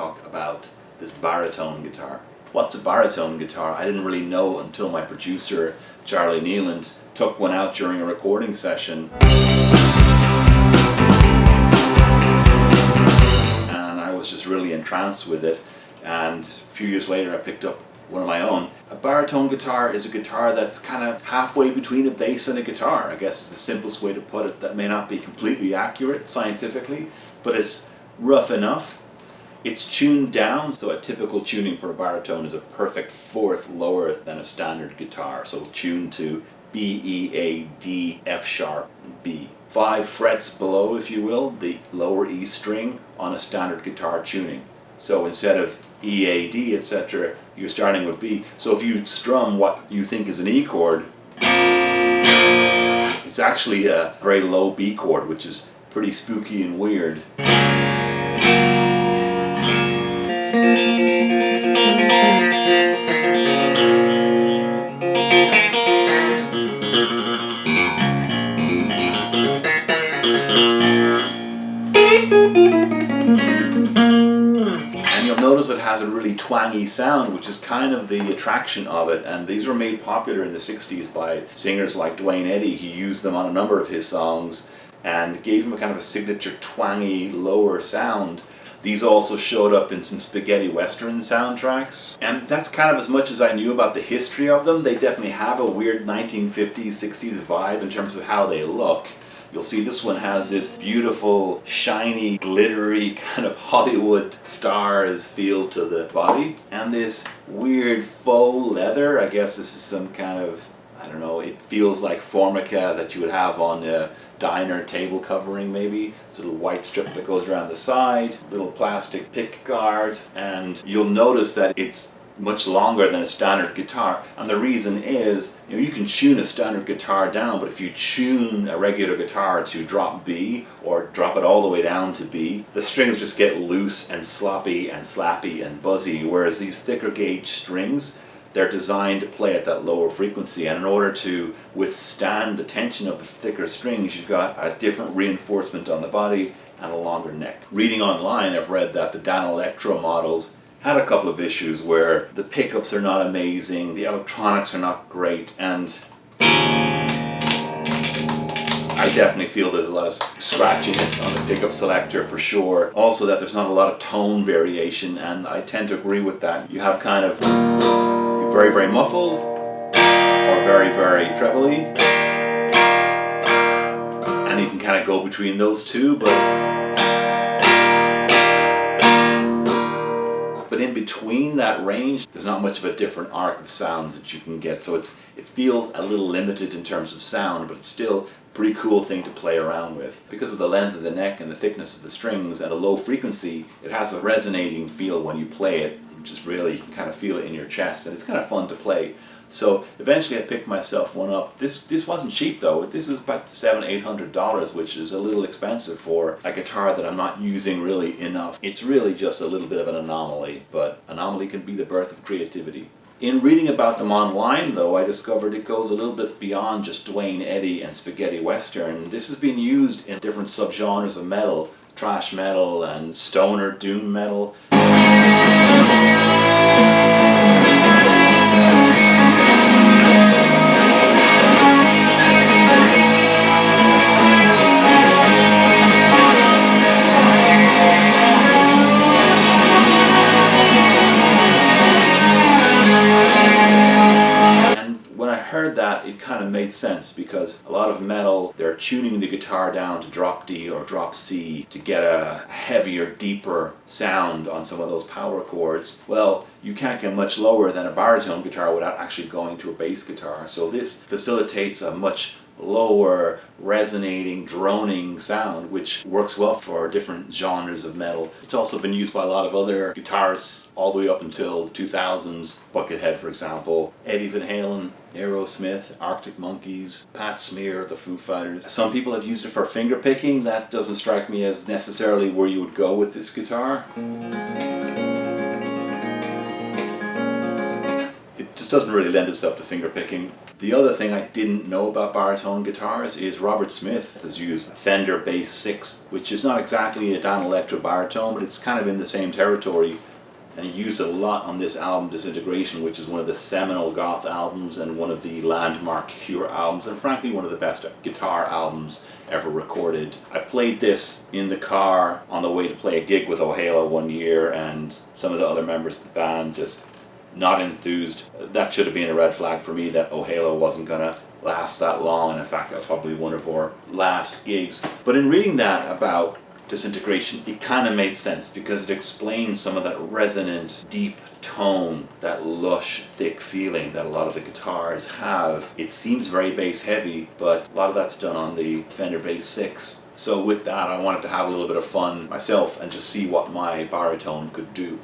talk about this baritone guitar. What's a baritone guitar? I didn't really know until my producer, Charlie Nealand, took one out during a recording session. And I was just really entranced with it. And a few years later I picked up one of my own. A baritone guitar is a guitar that's kind of halfway between a bass and a guitar, I guess is the simplest way to put it. That may not be completely accurate scientifically, but it's rough enough. It's tuned down, so a typical tuning for a baritone is a perfect fourth lower than a standard guitar. So tuned to B, E, A, D, F sharp, and B. 5 frets below, if you will, the lower E string on a standard guitar tuning. So instead of E, A, D, etc., you're starting with B. So if you strum what you think is an E chord, it's actually a very low B chord, which is pretty spooky and weird. And you'll notice it has a really twangy sound, which is kind of the attraction of it. And these were made popular in the 60s by singers like Duane Eddy. He used them on a number of his songs and gave him a kind of a signature twangy lower sound. These also showed up in some spaghetti western soundtracks. And that's kind of as much as I knew about the history of them. They definitely have a weird 1950s, 60s vibe in terms of how they look. You'll see this one has this beautiful, shiny, glittery kind of Hollywood stars feel to the body. And this weird faux leather, I guess this is some kind of, I don't know, it feels like formica that you would have on a diner table covering maybe. It's a little white strip that goes around the side, little plastic pick guard, and you'll notice that it's much longer than a standard guitar. And the reason is, you can tune a standard guitar down, but if you tune a regular guitar to drop B or drop it all the way down to B, the strings just get loose and sloppy and slappy and buzzy, whereas these thicker gauge strings, they're designed to play at that lower frequency, and in order to withstand the tension of the thicker strings, you've got a different reinforcement on the body and a longer neck. Reading online, I've read that the Danelectro models had a couple of issues where the pickups are not amazing, the electronics are not great, and I definitely feel there's a lot of scratchiness on the pickup selector for sure. Also that there's not a lot of tone variation, and I tend to agree with that. You have kind of very, very muffled or very, very trebly, and you can kind of go between those two, but in between that range, there's not much of a different arc of sounds that you can get. So it feels a little limited in terms of sound, but it's still a pretty cool thing to play around with. Because of the length of the neck and the thickness of the strings and the low frequency, it has a resonating feel when you play it. You just really kind of feel it in your chest, and it's kind of fun to play. So eventually I picked myself one up. This wasn't cheap though. This is about $700-800, which is a little expensive for a guitar that I'm not using really enough. It's really just a little bit of an anomaly, but anomaly can be the birth of creativity. In reading about them online though, I discovered it goes a little bit beyond just Duane Eddy and spaghetti western. This has been used in different subgenres of metal, thrash metal and stoner doom metal. Heard that, it kind of made sense, because a lot of metal, they're tuning the guitar down to drop D or drop C to get a heavier, deeper sound on some of those power chords. Well, you can't get much lower than a baritone guitar without actually going to a bass guitar. So this facilitates a much lower, resonating, droning sound, which works well for different genres of metal. It's also been used by a lot of other guitarists all the way up until the 2000s. Buckethead, for example, Eddie Van Halen, Aerosmith, Arctic Monkeys, Pat Smear, the Foo Fighters. Some people have used it for fingerpicking. That doesn't strike me as necessarily where you would go with this guitar. It just just doesn't really lend itself to finger picking. The other thing I didn't know about baritone guitars is Robert Smith has used Fender Bass VI, which is not exactly a Danelectro baritone, but it's kind of in the same territory. And he used it a lot on this album, Disintegration, which is one of the seminal Goth albums and one of the landmark Cure albums, and frankly one of the best guitar albums ever recorded. I played this in the car on the way to play a gig with O'Halo one year, and some of the other members of the band just not enthused. That should have been a red flag for me that O'Halo wasn't going to last that long, and in fact that was probably one of our last gigs. But in reading that about Disintegration, it kind of made sense because it explains some of that resonant, deep tone, that lush, thick feeling that a lot of the guitars have. It seems very bass heavy, but a lot of that's done on the Fender Bass VI. So with that, I wanted to have a little bit of fun myself and just see what my baritone could do.